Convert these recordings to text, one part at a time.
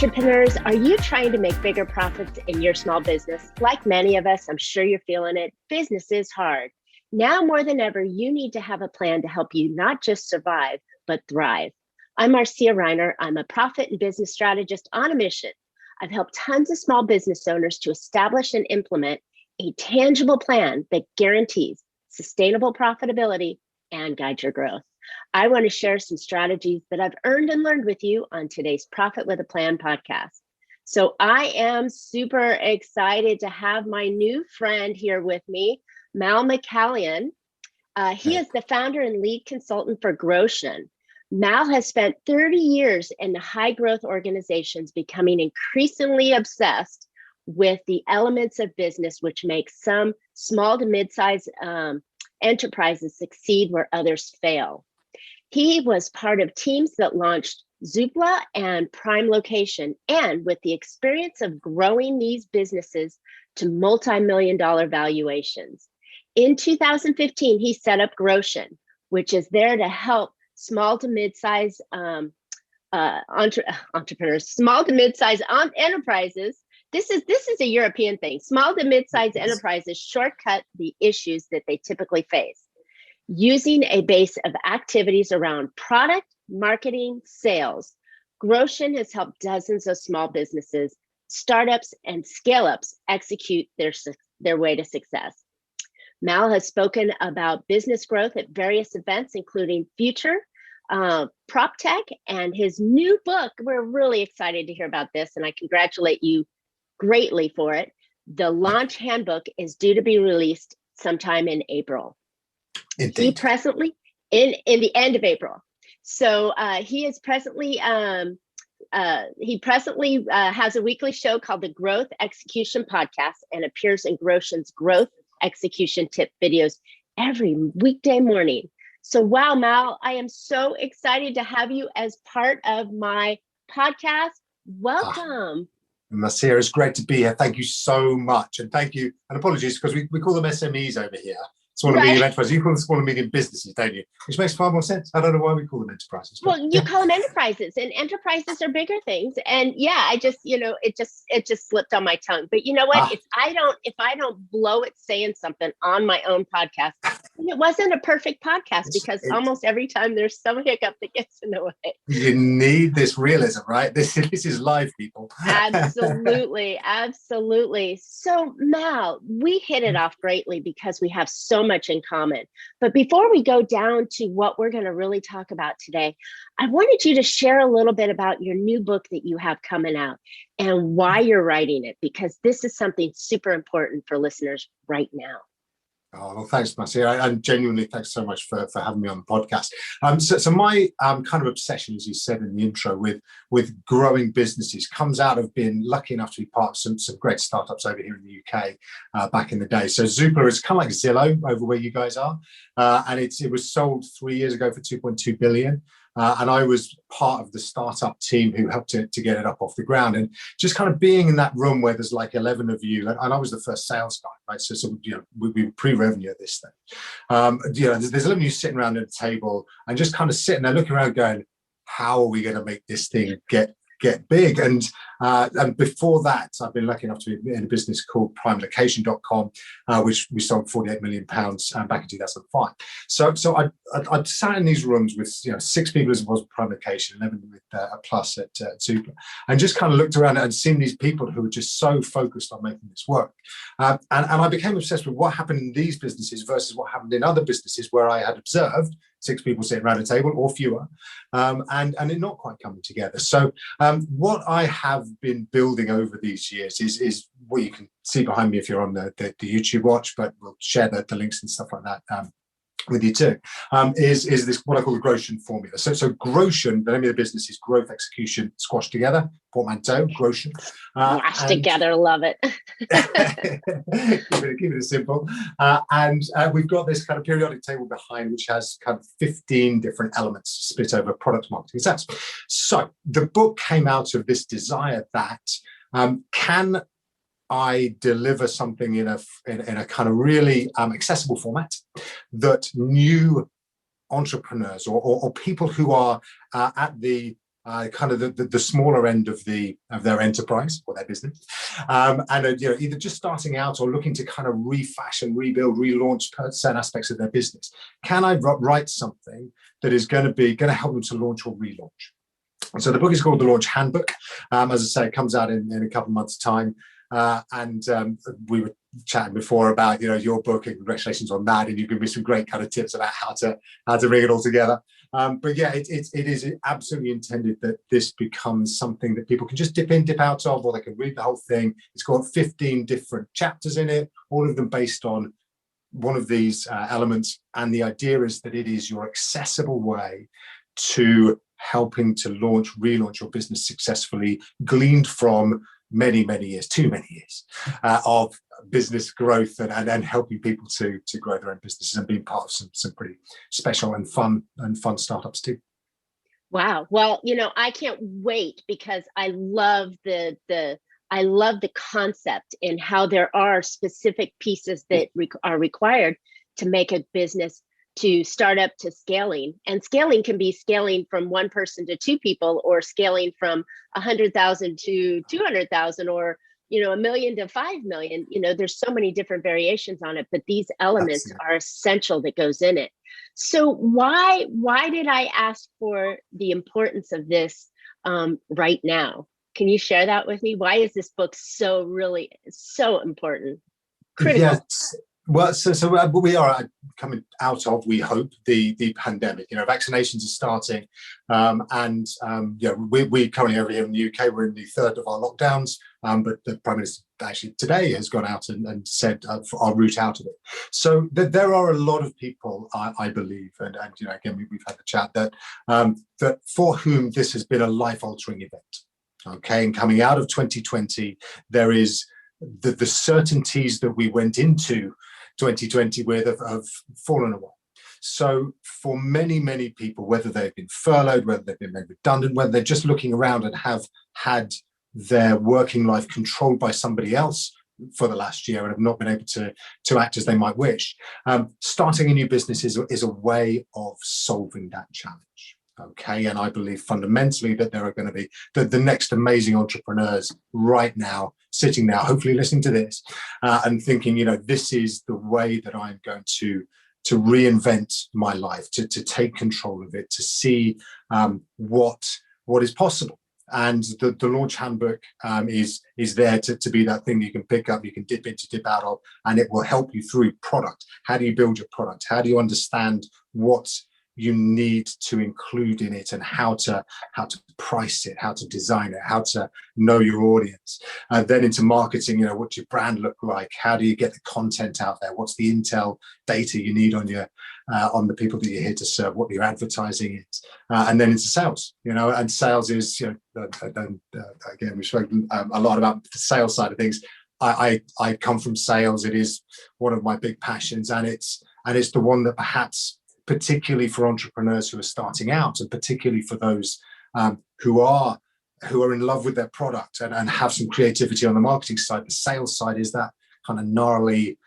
Entrepreneurs, are you trying to make bigger profits in your small business? Like many of us, I'm sure you're feeling it. Business is hard. Now more than ever, you need to have a plan to help you not just survive, but thrive. I'm Marcia Reiner. I'm a profit and business strategist on a mission. I've helped tons of small business owners to establish and implement a tangible plan that guarantees sustainable profitability and guides your growth. I want to share some strategies that I've earned and learned with you on today's Profit with a Plan podcast. So I am super excited to have my new friend here with me, Mal McCallion. He is the founder and lead consultant for Growtion. Mal has spent 30 years in the high growth organizations, becoming increasingly obsessed with the elements of business which make some small to mid-sized enterprises succeed where others fail. He was part of teams that launched Zoopla and Prime Location, and with the experience of growing these businesses to multi-million-dollar valuations. In 2015, he set up Growtion, which is there to help small to mid-sized entrepreneurs, small to mid-sized enterprises. This is a European thing. Small to mid-sized enterprises shortcut the issues that they typically face, using a base of activities around product, marketing, sales. Growtion has helped dozens of small businesses, startups, and scale-ups execute their way to success. Mal has spoken about business growth at various events, including Future, Prop Tech, and his new book. We're really excited to hear about this, and I congratulate you greatly for it. The launch handbook is due to be released sometime in April. Indeed. He presently in the end of April. So he is presently has a weekly show called the Growth Execution Podcast and appears in Growtion's Growth Execution Tip videos every weekday morning. So wow, Mal, I am so excited to have you as part of my podcast. Welcome. Marcia, it's great to be here. Thank you so much. And thank you. And apologies, because we call them SMEs over here. Small and medium enterprises. You call them small and medium businesses, don't you? Which makes far more sense. I don't know why we call them enterprises. Well, you call them enterprises, and enterprises are bigger things. And yeah, I just, it just slipped on my tongue. But you know what? If I don't blow it saying something on my own podcast, it wasn't a perfect podcast, because almost every time there's some hiccup that gets in the way. You need this realism, right? This is live, people. Absolutely, absolutely. So Mal, we hit it off greatly because we have so much in common. But before we go down to what we're going to really talk about today, I wanted you to share a little bit about your new book that you have coming out and why you're writing it, because this is something super important for listeners right now. Oh, well, thanks, Marcia. And genuinely, thanks so much for having me on the podcast. So my kind of obsession, as you said in the intro, with growing businesses comes out of being lucky enough to be part of some great startups over here in the UK back in the day. So Zoopla is kind of like Zillow over where you guys are. And it was sold 3 years ago for 2.2 billion. And I was part of the startup team who helped to get it up off the ground. And just kind of being in that room where there's like 11 of you, and I was the first sales guy, right? So we were pre-revenue at this thing. There's 11 of you sitting around at a table and just kind of sitting there looking around going, how are we going to make this thing get big? And before that, I've been lucky enough to be in a business called PrimeLocation.com, which we sold £48 million back in 2005. So I sat in these rooms with 6 people as it was with Prime Location, 11 with a plus at Zoopla, and just kind of looked around and seen these people who were just so focused on making this work. And I became obsessed with what happened in these businesses versus what happened in other businesses where I had observed 6 people sitting around a table or fewer, and it not quite coming together. So what I have been building over these years is what you can see behind me if you're on the YouTube watch, but we'll share the links and stuff like that with you too, is this what I call the Growtion Formula. So Growtion, the name of the business is Growth Execution Squashed Together, portmanteau, Growtion. Squashed together, love it. keep it simple. And we've got this kind of periodic table behind, which has kind of 15 different elements split over product marketing sales. So the book came out of this desire that can I deliver something in a kind of really accessible format that new entrepreneurs or people who are at the kind of the smaller end of their enterprise or their business, and either just starting out or looking to kind of refashion, rebuild, relaunch certain aspects of their business. Can I write something that is going to help them to launch or relaunch? And so the book is called The Launch Handbook. As I say, it comes out in a couple of months' time. And we were chatting before about your book, and congratulations on that. And you give me some great kind of tips about how to bring it all together. But yeah, it is absolutely intended that this becomes something that people can just dip in, dip out of, or they can read the whole thing. It's got 15 different chapters in it, all of them based on one of these elements. And the idea is that it is your accessible way to helping to relaunch your business successfully, gleaned from many years, too many years of business growth and helping people to grow their own businesses and being part of some pretty special and fun startups too. Wow. Well, I can't wait, because I love the concept and how there are specific pieces that are required to make a business, to start up to scaling. And scaling can be scaling from one person to two people, or scaling from 100,000 to 200,000, or $1 million to 5 million. There's so many different variations on it, but these elements are essential that goes in it. So why did I ask for the importance of this right now? Can you share that with me? Why is this book so important? Critical. Yes. Well, so we are coming out of, we hope, the pandemic. Vaccinations are starting, and we currently over here in the UK, we're in the third of our lockdowns. But the Prime Minister actually today has gone out and said for our route out of it. So there are a lot of people, I believe, and again we've had the chat that for whom this has been a life-altering event. Okay, and coming out of 2020, there is the certainties that we went into 2020 with have fallen away. So for many people, whether they've been furloughed, whether they've been made redundant, whether they're just looking around and have had their working life controlled by somebody else for the last year and have not been able to act as they might wish, starting a new business is a way of solving that challenge. Okay, and I believe fundamentally that there are going to be the next amazing entrepreneurs right now, sitting now, hopefully listening to this and thinking, this is the way that I'm going to reinvent my life, to take control of it, to see what is possible. And the Launch Handbook is there to be that thing you can pick up, you can dip into, dip out of, and it will help you through product. How do you build your product? How do you understand what you need to include in it, and how to price it, how to design it, how to know your audience, and then into marketing. What's your brand look like? How do you get the content out there? What's the intel data you need on the people that you're here to serve? What your advertising is, and then into sales. And sales is again, we've spoken a lot about the sales side of things. I come from sales. It is one of my big passions, and it's the one that perhaps, particularly for entrepreneurs who are starting out, and particularly for those who are in love with their product and have some creativity on the marketing side, the sales side is that kind of gnarly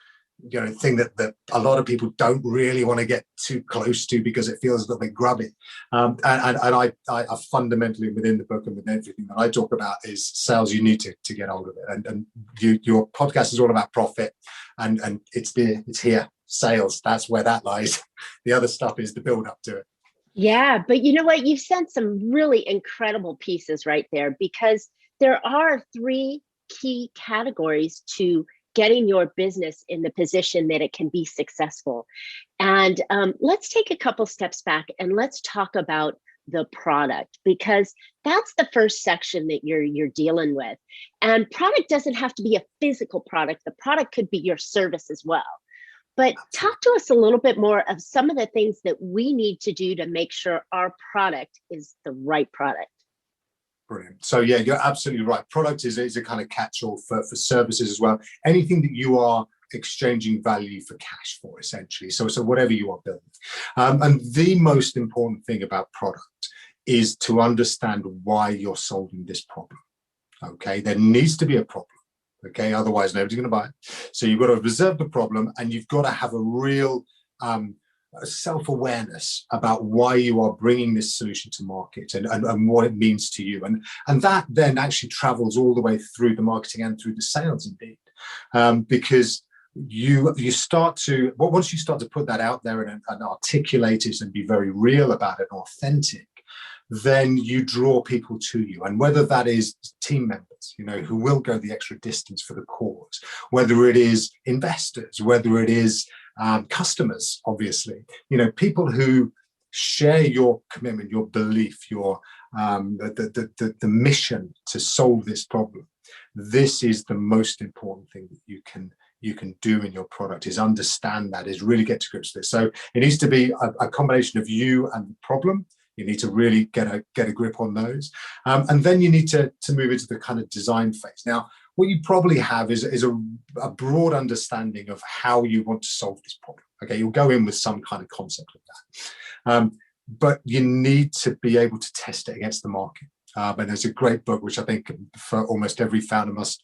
thing that a lot of people don't really want to get too close to because it feels a little bit grubby. And I fundamentally, within the book and with everything that I talk about, is sales. You need to get hold of it. And your podcast is all about profit, and it's here. Sales, that's where that lies. The other stuff is the build up to it. Yeah, but you know what? You've sent some really incredible pieces right there, because there are 3 key categories to getting your business in the position that it can be successful. And let's take a couple steps back and let's talk about the product, because that's the first section that you're dealing with. And product doesn't have to be a physical product. The product could be your service as well. But talk to us a little bit more of some of the things that we need to do to make sure our product is the right product. Brilliant. So yeah, you're absolutely right. Product is a kind of catch-all for services as well. Anything that you are exchanging value for cash for, essentially. So whatever you are building. And the most important thing about product is to understand why you're solving this problem. Okay, there needs to be a problem. Okay, otherwise nobody's going to buy it. So you've got to observe the problem, and you've got to have a real self-awareness about why you are bringing this solution to market and what it means to you. And that then actually travels all the way through the marketing and through the sales indeed. Because you start to, well, once you start to put that out there and articulate it and be very real about it, authentic, then you draw people to you. And whether that is team members, who will go the extra distance for the cause, whether it is investors, whether it is customers, obviously, people who share your commitment, your belief, your the mission to solve this problem. This is the most important thing that you can do in your product, is understand that, is really get to grips with it. So it needs to be a combination of you and the problem. You need to really get a grip on those. And then you need to move into the kind of design phase. Now, what you probably have is a broad understanding of how you want to solve this problem. Okay, you'll go in with some kind of concept of that. But you need to be able to test it against the market. And there's a great book, which I think for almost every founder must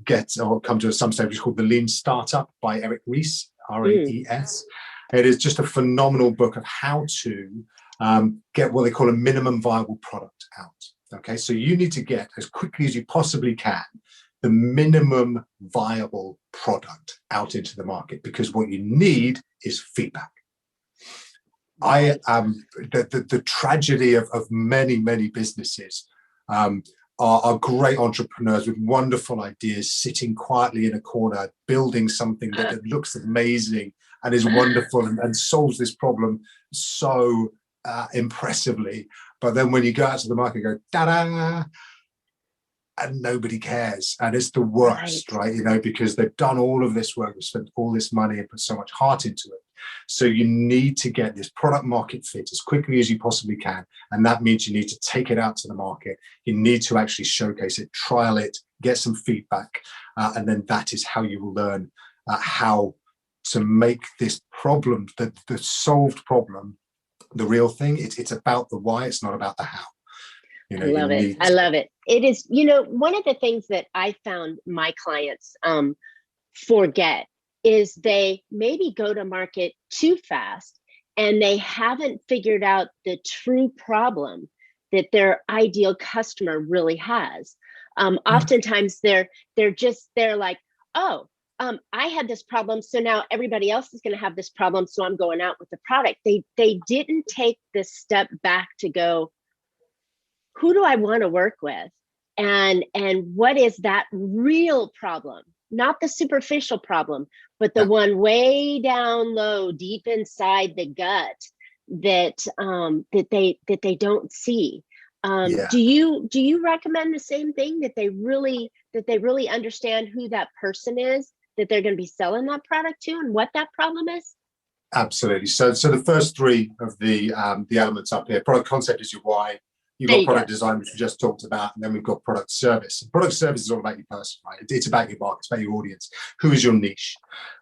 get or come to at some stage, which is called The Lean Startup by Eric Ries, R-E-E-S. It is just a phenomenal book of how to get what they call a minimum viable product out. Okay, so you need to get, as quickly as you possibly can, the minimum viable product out into the market, because what you need is feedback. The tragedy of many businesses are great entrepreneurs with wonderful ideas, sitting quietly in a corner, building something that looks amazing and is wonderful and solves this problem so impressively. But then when you go out to the market, you go, ta-da, and nobody cares. And it's the worst, right? Because they've done all of this work, they've spent all this money and put so much heart into it. So you need to get this product market fit as quickly as you possibly can. And that means you need to take it out to the market. You need to actually showcase it, trial it, get some feedback. And then that is how you will learn how to make this problem, the solved problem, the real thing. It's about the why, it's not about the how. I love it. I love it. It is, one of the things that I found my clients forget is they maybe go to market too fast and they haven't figured out the true problem that their ideal customer really has. Oftentimes they're like, oh, I had this problem, so now everybody else is going to have this problem, so I'm going out with the product. They didn't take this step back to go, who do I want to work with? And what is that real problem? Not the superficial problem, but the one way down low, deep inside the gut that they don't see. Do you recommend the same thing, that they really understand who that person is that they're going to be selling that product to and what that problem is? Absolutely. So the first three of the elements up here: product concept is your why. You've got product design, which we just talked about, and then we've got product service. And product service is all about your person, right? It's about your market, it's about your audience. Who is your niche?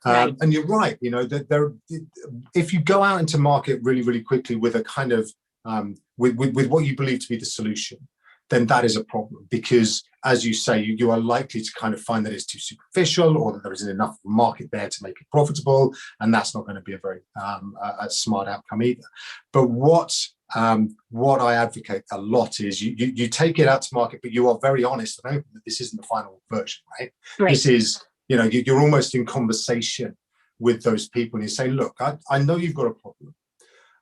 And you're right, if you go out into market really, really quickly with a kind of with what you believe to be the solution, then that is a problem, because, as you say, you are likely to kind of find that it's too superficial, or that there isn't enough market there to make it profitable, and that's not going to be a very a smart outcome either. But what I advocate a lot is you take it out to market, but you are very honest and open that this isn't the final version, right? This is, you're almost in conversation with those people, and you say, look, I know you've got a problem.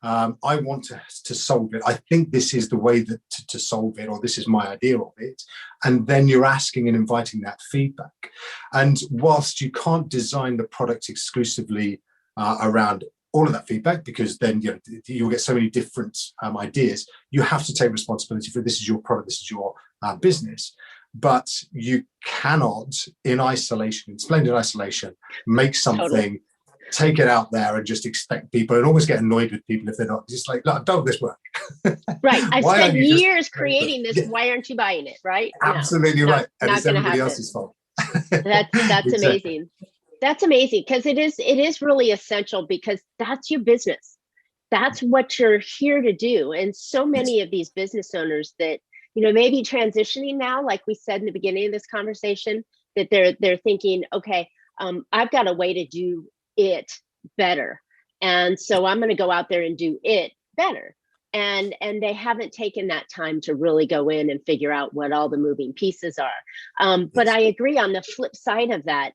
I want to solve it. I think this is the way that to solve it, or this is my idea of it. And then you're asking and inviting that feedback. And whilst you can't design the product exclusively around all of that feedback, because then you'll get so many different ideas, you have to take responsibility for, this is your product, this is your business. But you cannot, in isolation, in splendid isolation, make something, take it out there and just expect people, and almost get annoyed with people if they're not, just like, look, don't this work. Right. I've spent years creating this. Why aren't you buying it? Right. Absolutely right. And it's everybody else's fault. That's amazing. That's amazing, because it is really essential, because that's your business. That's what you're here to do. And so many of these business owners that, maybe transitioning now, like we said in the beginning of this conversation, that they're thinking, okay, I've got a way to do it better. And so I'm going to go out there and do it better. And they haven't taken that time to really go in and figure out what all the moving pieces are. But I agree, on the flip side of that,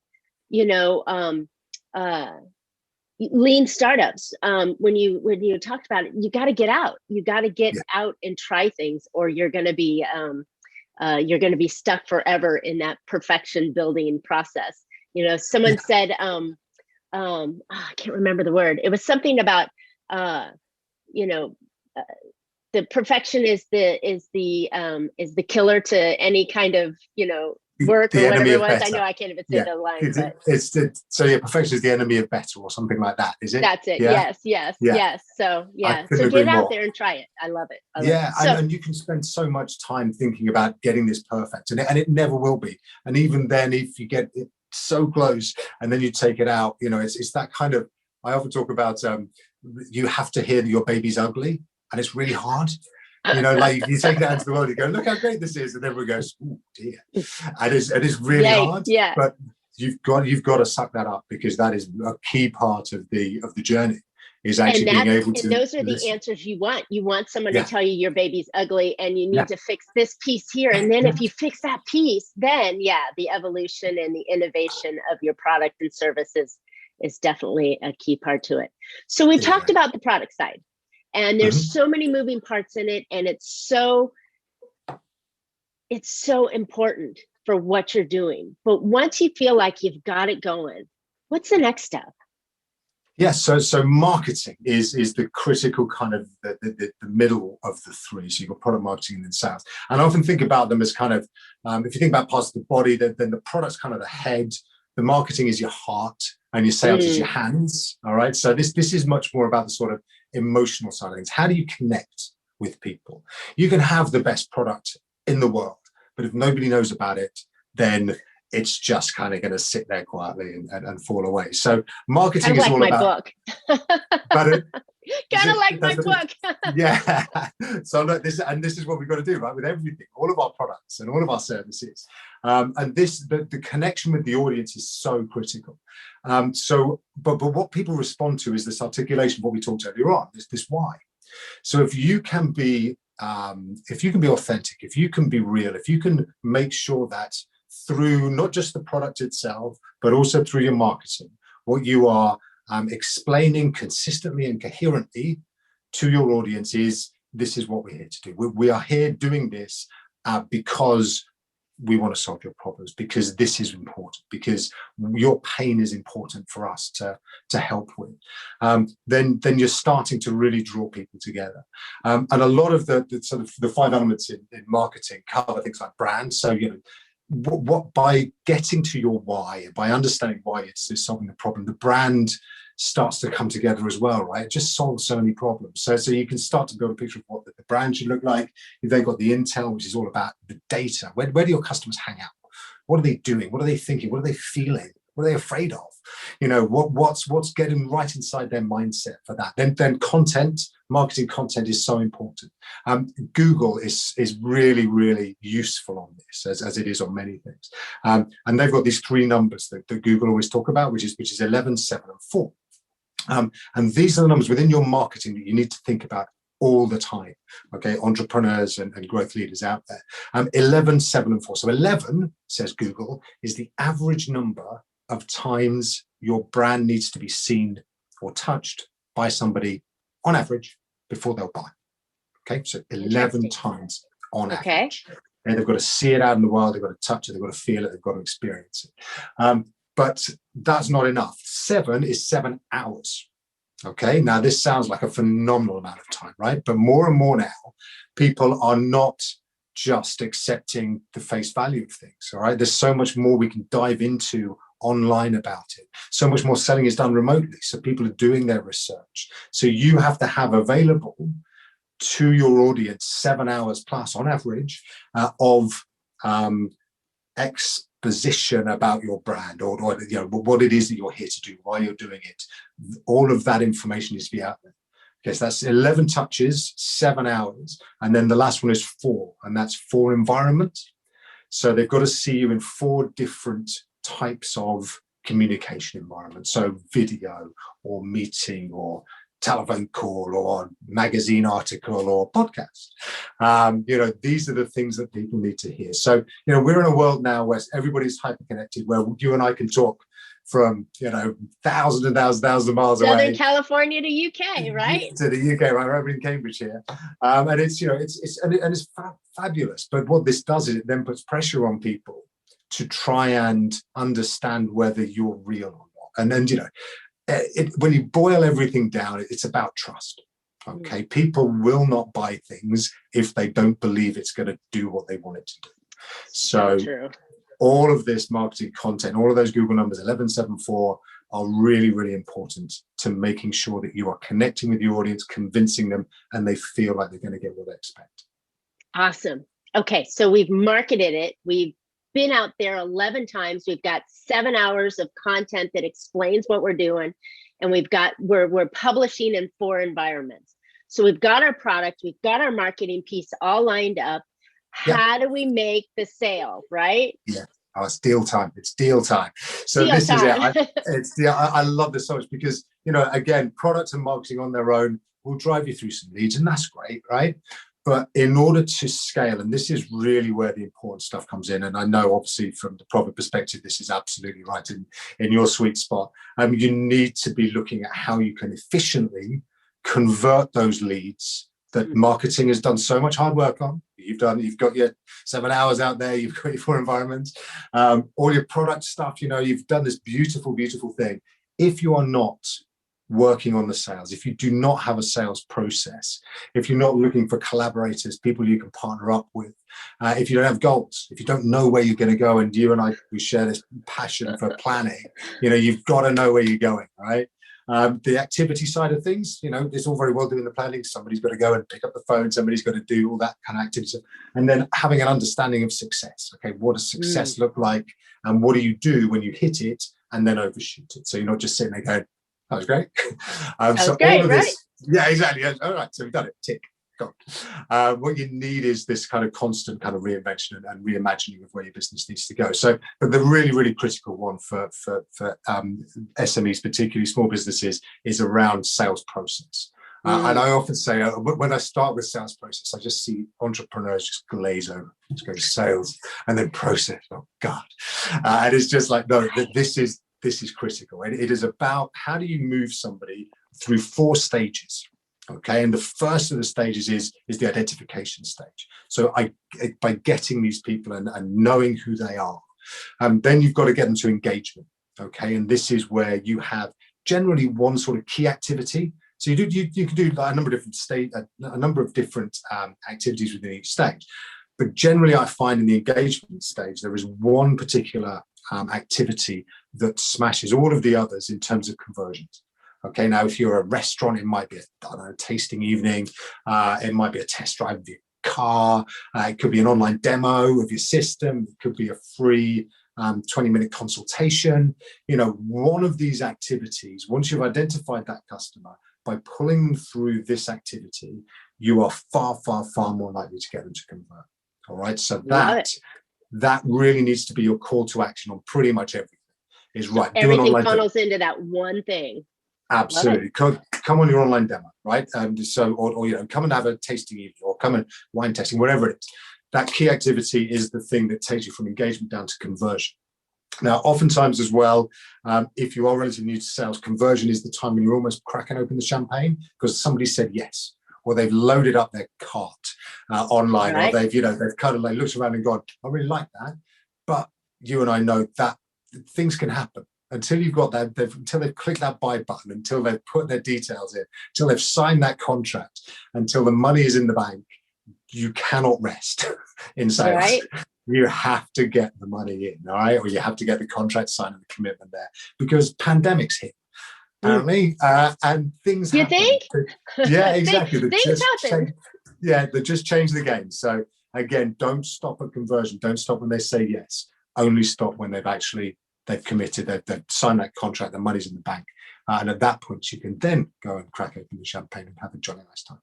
lean startups, when you talked about it, you got to get out. You got to get out and try things, or you're going to be stuck forever in that perfection building process. Someone said, I can't remember the word. It was something about, the perfection is the killer to any kind of, work, the or whatever it was. better. I know I can't even say the line. Perfection is the enemy of better, or something like that, is it? That's it. Yeah? Yes. So get out there and try it. I love it. And you can spend so much time thinking about getting this perfect, and it never will be. And even then, if you get it so close and then you take it out, it's that kind of, I often talk about, you have to hear that your baby's ugly, and it's really hard. Like you take that into the world, you go, look how great this is, and everyone goes, oh dear. And it is really hard. Yeah. But you've got to suck that up, because that is a key part of the journey, is actually being able to. And those are the answers you want. You want someone to tell you your baby's ugly and you need to fix this piece here. And then if you fix that piece, then the evolution and the innovation of your product and services is definitely a key part to it. So we talked about the product side. And there's so many moving parts in it, and it's so important for what you're doing. But once you feel like you've got it going, what's the next step? Yes, so marketing is the critical kind of the middle of the three. So you've got product marketing and then sales. And I often think about them as kind of, if you think about parts of the body, then the product's kind of the head, the marketing is your heart, and your sales is your hands. All right. So this is much more about the sort of emotional side of things. How do you connect with people? You can have the best product in the world, but if nobody knows about it, then it's just kind of going to sit there quietly and fall away. So marketing is all about. Kind of like my book. Yeah. So this is what we've got to do, right? With everything, all of our products and all of our services. And the connection with the audience is so critical. But what people respond to is this articulation of what we talked earlier on, this why. So if you can be authentic, if you can be real, if you can make sure that through not just the product itself, but also through your marketing, what you are explaining consistently and coherently to your audience is, this is what we're here to do. We are here doing this because we want to solve your problems, because this is important, because your pain is important for us to help with. Then you're starting to really draw people together. And a lot of the sort of the 5 elements in marketing cover things like brand. So, what by getting to your why, by understanding why it's solving the problem, the brand starts to come together as well, right? It just solves so many problems. So you can start to build a picture of what the brand should look like. You've then got the intel, which is all about the data. Where do your customers hang out? What are they doing? What are they thinking? What are they feeling? What are they afraid of? What's getting right inside their mindset for that? Then content, marketing content is so important. Google is really, really useful on this, as it is on many things. And they've got these 3 numbers that Google always talk about, which is 11, 7, and 4. And these are the numbers within your marketing that you need to think about all the time. Okay, entrepreneurs and growth leaders out there. 11, 7, and 4. So 11, says Google, is the average number of times your brand needs to be seen or touched by somebody on average before they'll buy. Okay, so 11 times on average. And they've got to see it out in the world, they've got to touch it, they've got to feel it, they've got to experience it. But that's not enough. 7 is 7 hours. Okay, now this sounds like a phenomenal amount of time, right? But more and more now, people are not just accepting the face value of things. All right, there's so much more we can dive into online about it. So much more selling is done remotely. So people are doing their research. So you have to have available to your audience 7 hours plus on average of exposition about your brand, or what it is that you're here to do, why you're doing it. All of that information needs to be out there. Okay, so that's 11 touches, 7 hours, and then the last one is 4, and that's 4 environment. So they've got to see you in 4 different types of communication environment. So video or meeting or telephone call or magazine article or podcast. These are the things that people need to hear. So, we're in a world now where everybody's hyper-connected, where you and I can talk from, thousands and thousands of miles away. Southern California to UK, right? To the UK, right? We're in Cambridge here. And it's fabulous. But what this does is it then puts pressure on people to try and understand whether you're real or not. And then, when you boil everything down, it's about trust. Okay, people will not buy things if they don't believe it's going to do what they want it to do. So all of this marketing content, all of those Google numbers, 1174, are really, really important to making sure that you are connecting with your audience, convincing them, and they feel like they're going to get what they expect. Awesome. Okay, so we've marketed it. We've been out there 11 times. We've got 7 hours of content that explains what we're doing. And we're publishing in 4 environments. So we've got our product, we've got our marketing piece all lined up. How do we make the sale, right? Yeah. Oh, it's deal time. It's deal time. So this is it. I love this so much because, again, products and marketing on their own will drive you through some leads, and that's great, right? But in order to scale, and this is really where the important stuff comes in, and I know obviously from the profit perspective, this is absolutely right in your sweet spot. You need to be looking at how you can efficiently convert those leads that marketing has done so much hard work on. You've got your 7 hours out there, you've got your 4 environments, all your product stuff, you've done this beautiful, beautiful thing. If you are not working on the sales, if you do not have a sales process, if you're not looking for collaborators, people you can partner up with, if you don't have goals, if you don't know where you're going to go, and you and I, we share this passion for planning, you've got to know where you're going, right? The activity side of things, it's all very well doing the planning. Somebody's got to go and pick up the phone. Somebody's got to do all that kind of activity. And then having an understanding of success. Okay, what does success look like? And what do you do when you hit it and then overshoot it? So you're not just sitting there going, that was great. So great, all of right? this, yeah, exactly. All right, so we've done it. Tick. What you need is this kind of constant kind of reinvention and reimagining of where your business needs to go. So, but the really, really critical one for SMEs, particularly small businesses, is around sales process. And I often say, when I start with sales process, I just see entrepreneurs just glaze over, just go sales and then process. Oh God! And it's just like, no, this is critical. It is about how do you move somebody through 4 stages. Okay, and the first of the stages is the identification stage. So by getting these people and knowing who they are, then you've got to get them to engagement. Okay, and this is where you have generally one sort of key activity. So you can do a number of different activities within each stage. But generally, I find in the engagement stage there is one particular activity that smashes all of the others in terms of conversions. Okay, now if you're a restaurant, it might be a tasting evening. It might be a test drive of your car. It could be an online demo of your system. It could be a free 20-minute consultation. One of these activities, once you've identified that customer, by pulling them through this activity, you are far, far, far more likely to get them to convert. All right, so that really needs to be your call to action on pretty much everything. Is right. Everything funnels into that one thing. Absolutely. Come on your online demo, right? Or come and have a tasting evening, or come and wine tasting, whatever it is. That key activity is the thing that takes you from engagement down to conversion. Now, oftentimes as well, if you are relatively new to sales, conversion is the time when you're almost cracking open the champagne because somebody said yes, or they've loaded up their cart online, right. Or they've kind of like looked around and gone, I really like that. But you and I know that things can happen. Until you've got that, until they've clicked that buy button, until they've put their details in, until they've signed that contract, until the money is in the bank, you cannot rest in sales. Right. You have to get the money in, all right? Or you have to get the contract signed and the commitment there because pandemics hit, apparently, and things happen. You think? Yeah, exactly. Things happen. They just change the game. So again, don't stop at conversion. Don't stop when they say yes. Only stop when they've committed, they've signed that contract, the money's in the bank. And at that point, you can then go and crack open the champagne and have a jolly nice time.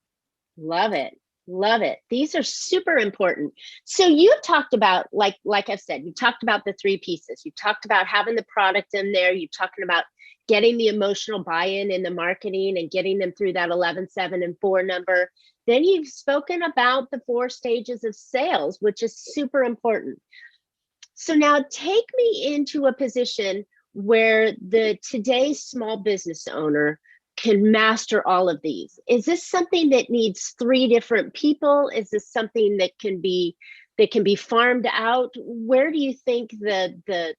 Love it. Love it. These are super important. So you've talked about, like I've said, you talked about the three pieces. You talked about having the product in there. You're talking about getting the emotional buy-in in the marketing and getting them through that 11, 7, and 4 number. Then you've spoken about the 4 stages of sales, which is super important. So now take me into a position where today's small business owner can master all of these. Is this something that needs 3 different people? Is this something that can be farmed out? Where do you think the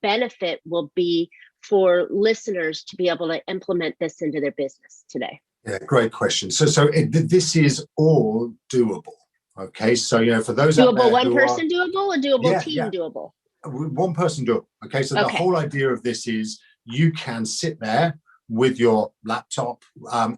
benefit will be for listeners to be able to implement this into their business today? Yeah, great question. This is all doable. Okay, so for those doable, out there, one person doable, a doable team doable. One person doable. Okay, so the Okay. whole idea of this is you can sit there with your laptop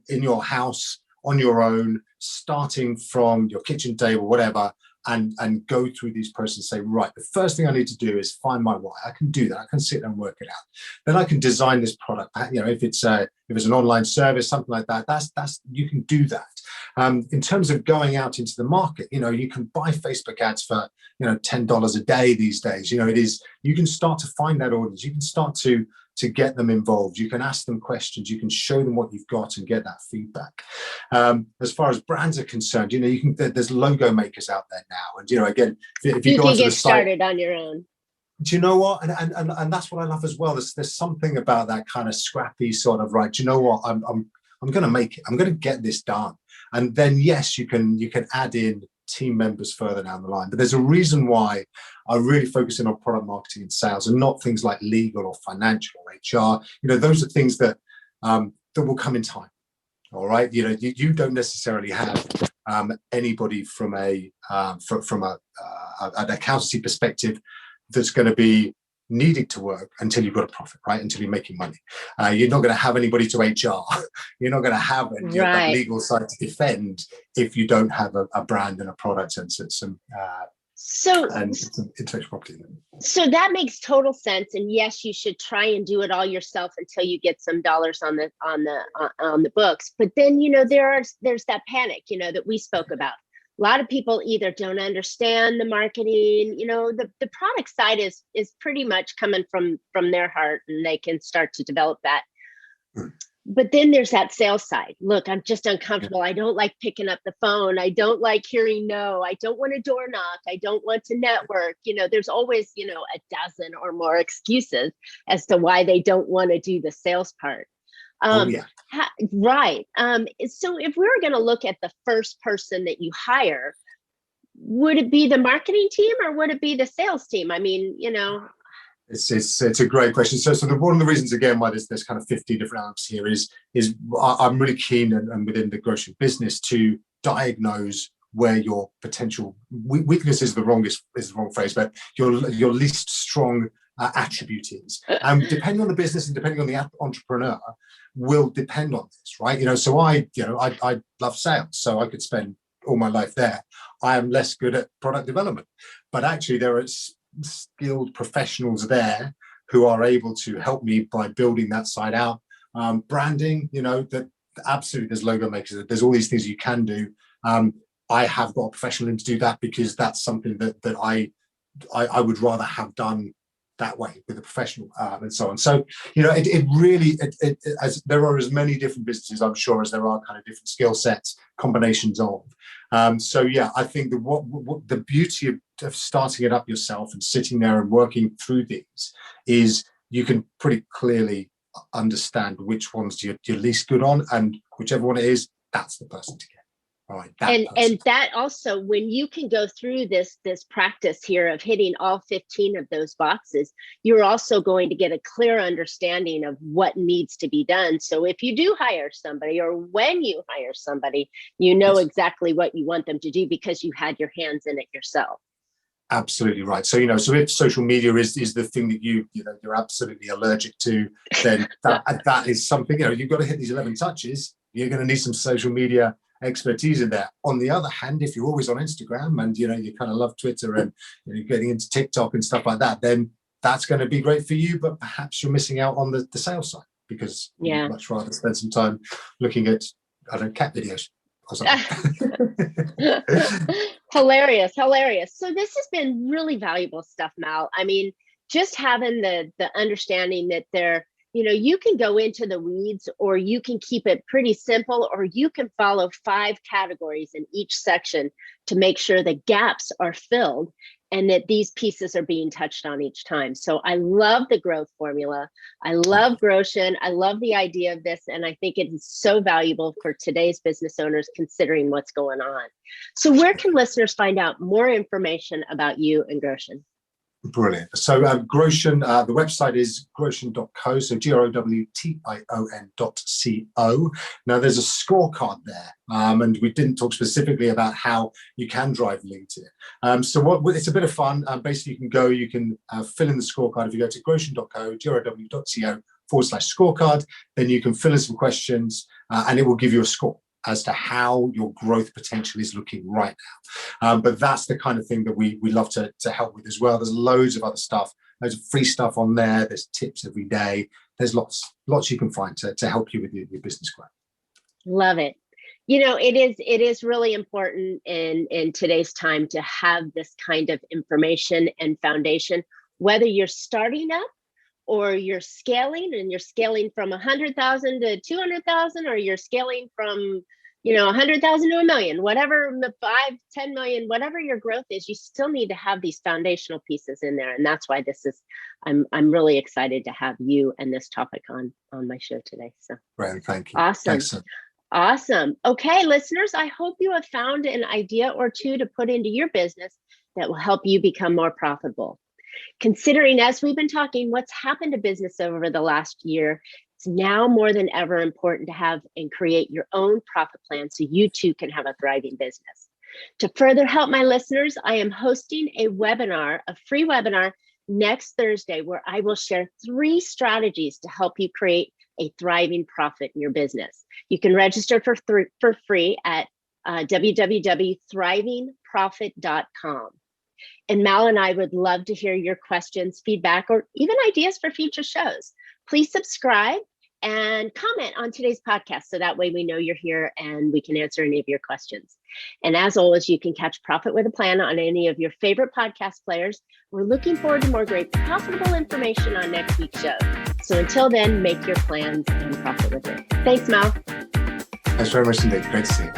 in your house on your own, starting from your kitchen table, whatever, and go through these processes and say, right, the first thing I need to do is find my why. I can do that. I can sit there and work it out. Then I can design this product. If it's an online service, something like that, that's you can do that. In terms of going out into the market, you can buy Facebook ads for $10 a day these days. You can start to find that audience. You can start to get them involved. You can ask them questions. You can show them what you've got and get that feedback. As far as brands are concerned, there's logo makers out there now. And again, if you go onto the site, started on your own. Do you know what? And that's what I love as well. There's something about that kind of scrappy sort of, right, do you know what? I'm going to make it. I'm going to get this done. And then, yes, you can add in team members further down the line. But there's a reason why I really focus in on product marketing and sales, and not things like legal or financial or HR. Those are things that will come in time. All right. You don't necessarily have anybody from an accountancy perspective that's going to be needing to work until you've got a profit, right? Until you're making money. You're not going to have anybody to HR. You're not going to have that legal side to defend if you don't have a brand and a product and some intellectual property. So that makes total sense. And yes, you should try and do it all yourself until you get some dollars on the books. But then there's that panic that we spoke about. A lot of people either don't understand the marketing, the product side is pretty much coming from their heart, and they can start to develop that. But then there's that sales side. Look, I'm just uncomfortable. I don't like picking up the phone. I don't like hearing no. I don't want to door knock. I don't want to network. There's always, a dozen or more excuses as to why they don't want to do the sales part. Right. So if we were going to look at the first person that you hire, would it be the marketing team or would it be the sales team? I mean, It's a great question. So one of the reasons, again, why there's kind of 50 different elements here is I'm really keen and within the Growtion business to diagnose where your potential weakness is the wrong phrase, but your least strong attribute is. And depending on the business and depending on the entrepreneur will depend on this, right? So I love sales, so I could spend all my life there. I am less good at product development, but actually there are skilled professionals there who are able to help me by building that side out. Branding, that absolutely, there's logo makers, there's all these things you can do. I have got a professional in to do that because that's something that I would rather have done that way with a professional and so on. So, it really, as there are as many different businesses, I'm sure, as there are kind of different skill sets, combinations of. I think what the beauty of starting it up yourself and sitting there and working through these is you can pretty clearly understand which ones you're least good on, and whichever one it is, that's the person to get. Right, and that also, when you can go through this practice here of hitting all 15 of those boxes, you're also going to get a clear understanding of what needs to be done. So if you do hire somebody, or when you hire somebody, yes, exactly what you want them to do because you had your hands in it yourself. Absolutely right. So so if social media is the thing that you're absolutely allergic to, then that is something. You've got to hit these 11 touches. You're going to need some social media expertise in there. On the other hand, if you're always on Instagram and you kind of love Twitter and you're getting into TikTok and stuff like that, then that's going to be great for you. But perhaps you're missing out on the sales side because you'd much rather spend some time looking at cat videos Hilarious. So this has been really valuable stuff, Mal. I mean, just having the understanding that you can go into the weeds, or you can keep it pretty simple, or you can follow 5 categories in each section to make sure the gaps are filled and that these pieces are being touched on each time. So I love the growth formula. I love Growtion. I love the idea of this. And I think it is so valuable for today's business owners considering what's going on. So where can listeners find out more information about you and Growtion? Brilliant. So Growtion, the website is growtion.co, so growtion.co. Now there's a scorecard there, and we didn't talk specifically about how you can drive leads here. So it's a bit of fun. Basically, you can fill in the scorecard. If you go to growtion.co, grow.co/scorecard, then you can fill in some questions, and it will give you a score as to how your growth potential is looking right now. But that's the kind of thing that we love to help with as well. There's loads of other stuff, loads of free stuff on there. There's tips every day. There's lots you can find to help you with your business growth. Love it. It is really important in today's time to have this kind of information and foundation, whether you're starting up or you're scaling, and you're scaling from 100,000 to 200,000, or you're scaling from 100,000 to 1 million, whatever, 5, 10 million, whatever your growth is, you still need to have these foundational pieces in there. And that's why I'm really excited to have you and this topic on my show today. So Brandon, thank you. Awesome. Thanks. Awesome. Okay, listeners, I hope you have found an idea or two to put into your business that will help you become more profitable. Considering, as we've been talking, what's happened to business over the last year, it's now more than ever important to have and create your own profit plan so you too can have a thriving business. To further help my listeners, I am hosting a free webinar next Thursday, where I will share 3 strategies to help you create a thriving profit in your business. You can register for free at www.thrivingprofit.com. And Mal and I would love to hear your questions, feedback, or even ideas for future shows. Please subscribe and comment on today's podcast, so that way we know you're here and we can answer any of your questions. And as always, you can catch Profit with a Plan on any of your favorite podcast players. We're looking forward to more great profitable information on next week's show. So until then, make your plans and profit with it. Thanks, Mal. Thanks very much indeed. Great to see you.